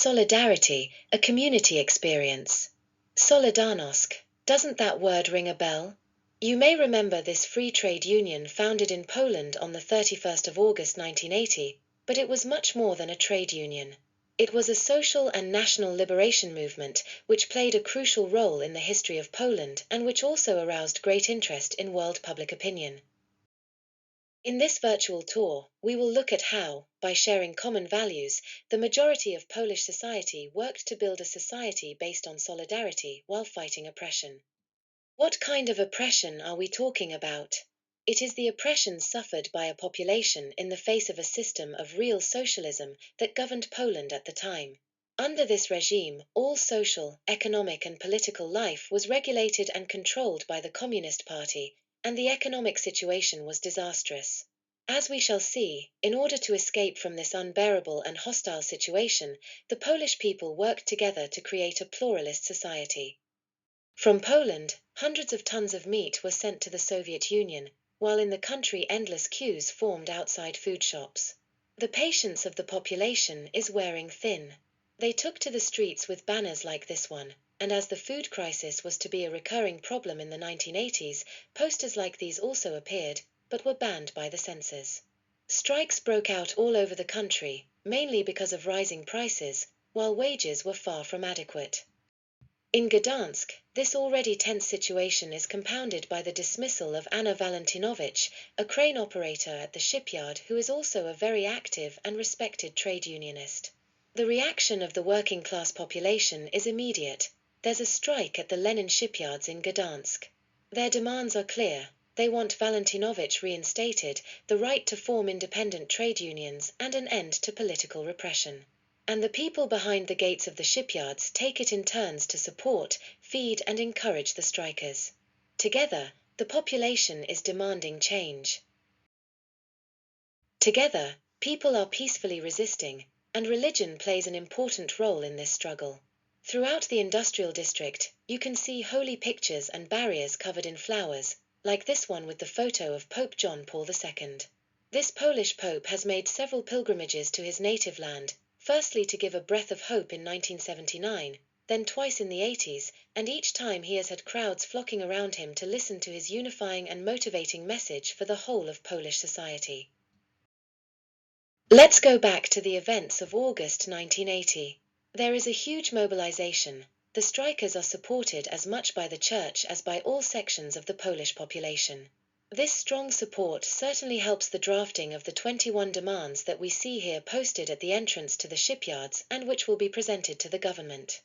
solidarity, a community experience. Solidarność, doesn't that word ring a bell? You may remember this free trade union founded in Poland on the 31st of August 1980, but it was much more than a trade union. It was a social and national liberation movement which played a crucial role in the history of Poland and which also aroused great interest in world public opinion. In this virtual tour, we will look at how, by sharing common values, the majority of Polish society worked to build a society based on solidarity while fighting oppression. What kind of oppression are we talking about? It is the oppression suffered by a population in the face of a system of real socialism that governed Poland at the time. Under this regime, all social, economic and political life was regulated and controlled by the Communist Party, and the economic situation was disastrous. As we shall see, in order to escape from this unbearable and hostile situation, the Polish people worked together to create a pluralist society. From Poland, hundreds of tons of meat were sent to the Soviet Union, while in the country endless queues formed outside food shops. The patience of the population is wearing thin. They took to the streets with banners like this one, and as the food crisis was to be a recurring problem in the 1980s, posters like these also appeared, but were banned by the censors. Strikes broke out all over the country, mainly because of rising prices, while wages were far from adequate. In Gdansk, this already tense situation is compounded by the dismissal of Anna Valentinovich, a crane operator at the shipyard who is also a very active and respected trade unionist. The reaction of the working class population is immediate. There's a strike at the Lenin shipyards in Gdansk. Their demands are clear. They want Valentinovich reinstated, the right to form independent trade unions, and an end to political repression. And the people behind the gates of the shipyards take it in turns to support, feed and encourage the strikers. Together, the population is demanding change. Together, people are peacefully resisting, and religion plays an important role in this struggle. Throughout the industrial district, you can see holy pictures and barriers covered in flowers, like this one with the photo of Pope John Paul II. This Polish pope has made several pilgrimages to his native land, firstly to give a breath of hope in 1979, then twice in the 80s, and each time he has had crowds flocking around him to listen to his unifying and motivating message for the whole of Polish society. Let's go back to the events of August 1980. There is a huge mobilization. The strikers are supported as much by the church as by all sections of the Polish population. This strong support certainly helps the drafting of the 21 demands that we see here posted at the entrance to the shipyards and which will be presented to the government.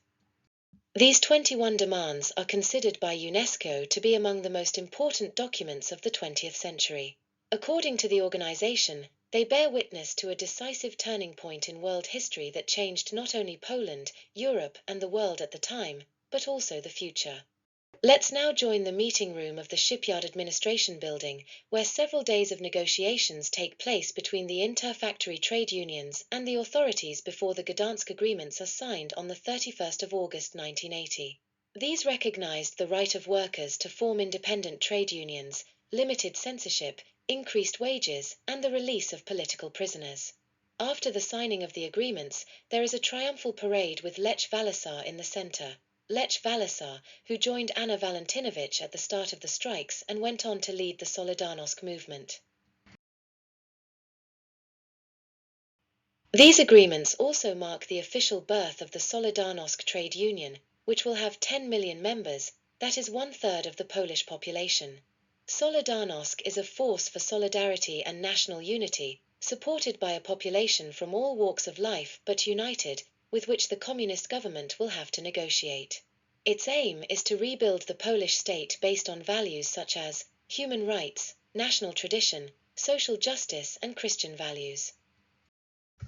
These 21 demands are considered by UNESCO to be among the most important documents of the 20th century. According to the organization, they bear witness to a decisive turning point in world history that changed not only Poland, Europe, and the world at the time, but also the future. Let's now join the meeting room of the Shipyard Administration Building, where several days of negotiations take place between the inter-factory trade unions and the authorities before the Gdansk agreements are signed on the 31st of August 1980. These recognized the right of workers to form independent trade unions, limited censorship, increased wages, and the release of political prisoners. After the signing of the agreements, there is a triumphal parade with Lech Walesa in the center. Lech Walesa, who joined Anna Valentinovich at the start of the strikes and went on to lead the Solidarność movement. These agreements also mark the official birth of the Solidarność trade union, which will have 10 million members, that is 1/3 of the Polish population. Solidarność is a force for solidarity and national unity, supported by a population from all walks of life but united, with which the communist government will have to negotiate. Its aim is to rebuild the Polish state based on values such as human rights, national tradition, social justice, and Christian values.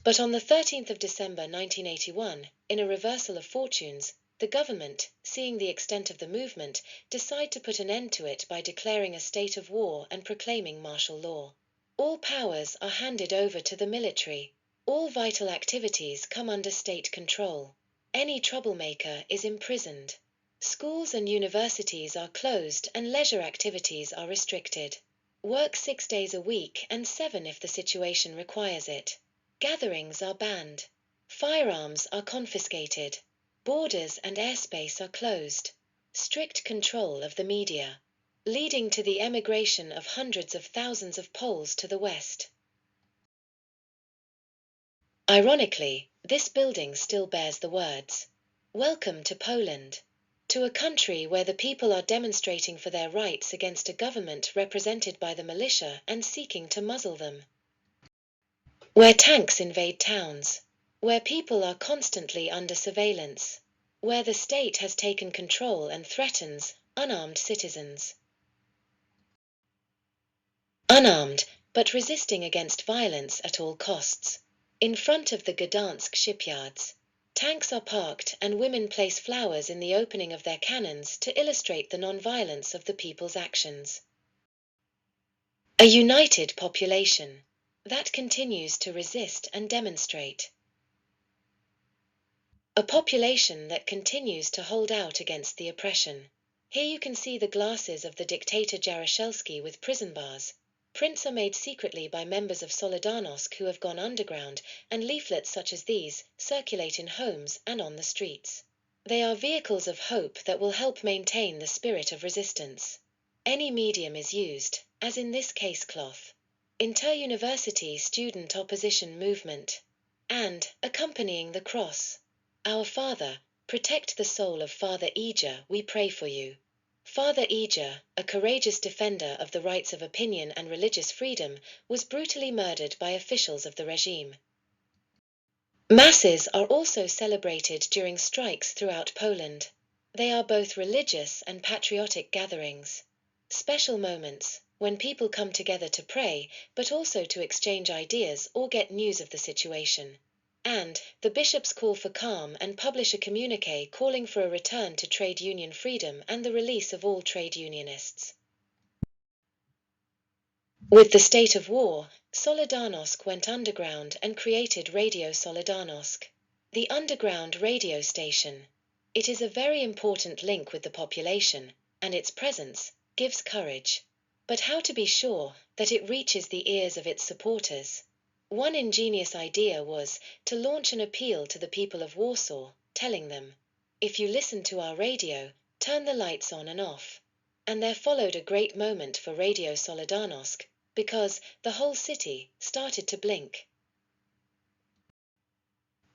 But on the 13th of December 1981, in a reversal of fortunes, the government, seeing the extent of the movement, decide to put an end to it by declaring a state of war and proclaiming martial law. All powers are handed over to the military. All vital activities come under state control. Any troublemaker is imprisoned. Schools and universities are closed and leisure activities are restricted. Work 6 days a week and 7 if the situation requires it. Gatherings are banned. Firearms are confiscated. Borders and airspace are closed. Strict control of the media, leading to the emigration of hundreds of thousands of Poles to the West. Ironically, this building still bears the words, "Welcome to Poland," to a country where the people are demonstrating for their rights against a government represented by the militia and seeking to muzzle them. Where tanks invade towns, where people are constantly under surveillance, where the state has taken control and threatens unarmed citizens. Unarmed, but resisting against violence at all costs. In front of the Gdansk shipyards, tanks are parked and women place flowers in the opening of their cannons to illustrate the non-violence of the people's actions. A united population that continues to resist and demonstrate. A population that continues to hold out against the oppression. Here you can see the glasses of the dictator Jaruzelski with prison bars. Prints are made secretly by members of Solidarnosc who have gone underground, and leaflets such as these circulate in homes and on the streets. They are vehicles of hope that will help maintain the spirit of resistance. Any medium is used, as in this case cloth. Inter-university student opposition movement. And, accompanying the cross, "Our Father, protect the soul of Father Eger, we pray for you." Father Eger, a courageous defender of the rights of opinion and religious freedom, was brutally murdered by officials of the regime. Masses are also celebrated during strikes throughout Poland. They are both religious and patriotic gatherings. Special moments, when people come together to pray, but also to exchange ideas or get news of the situation. And the bishops call for calm and publish a communiqué calling for a return to trade union freedom and the release of all trade unionists. With the state of war, Solidarnosc went underground and created Radio Solidarnosc, the underground radio station. It is a very important link with the population, and its presence gives courage. But how to be sure that it reaches the ears of its supporters? One ingenious idea was to launch an appeal to the people of Warsaw, telling them, "If you listen to our radio, turn the lights on and off." And there followed a great moment for Radio Solidarnosc, because the whole city started to blink.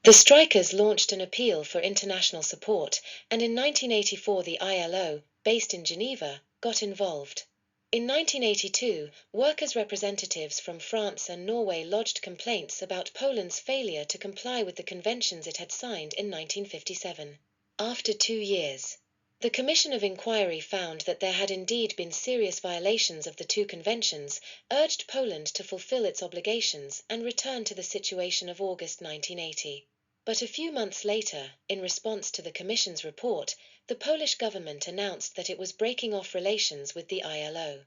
The strikers launched an appeal for international support, and in 1984 the ILO, based in Geneva, got involved. In 1982, workers' representatives from France and Norway lodged complaints about Poland's failure to comply with the conventions it had signed in 1957. After 2 years, the Commission of Inquiry found that there had indeed been serious violations of the two conventions, urged Poland to fulfill its obligations and return to the situation of August 1980. But a few months later, in response to the Commission's report, the Polish government announced that it was breaking off relations with the ILO.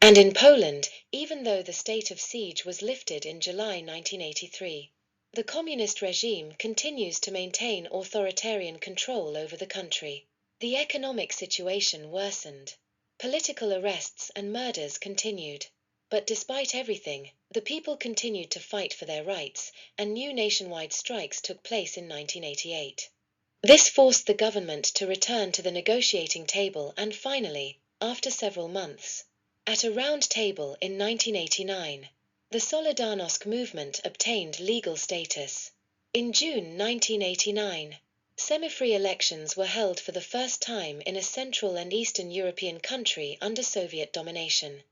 And in Poland, even though the state of siege was lifted in July 1983, the communist regime continues to maintain authoritarian control over the country. The economic situation worsened. Political arrests and murders continued. But despite everything, the people continued to fight for their rights, and new nationwide strikes took place in 1988. This forced the government to return to the negotiating table and finally, after several months, at a round table in 1989, the Solidarnosc movement obtained legal status. In June 1989, semi-free elections were held for the first time in a Central and Eastern European country under Soviet domination.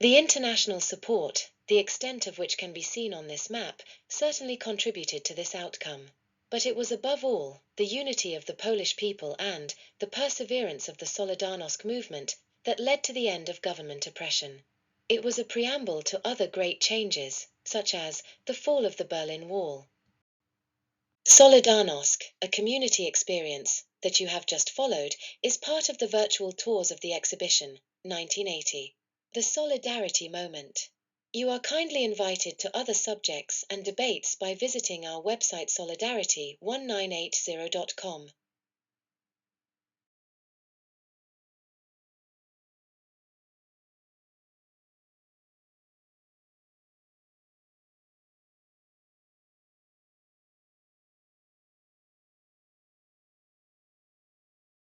The international support, the extent of which can be seen on this map, certainly contributed to this outcome. But it was above all the unity of the Polish people and the perseverance of the Solidarnosc movement that led to the end of government oppression. It was a preamble to other great changes, such as the fall of the Berlin Wall. Solidarnosc, a community experience that you have just followed, is part of the virtual tours of the exhibition, 1980. The Solidarity Moment. You are kindly invited to other subjects and debates by visiting our website solidarity1980.com.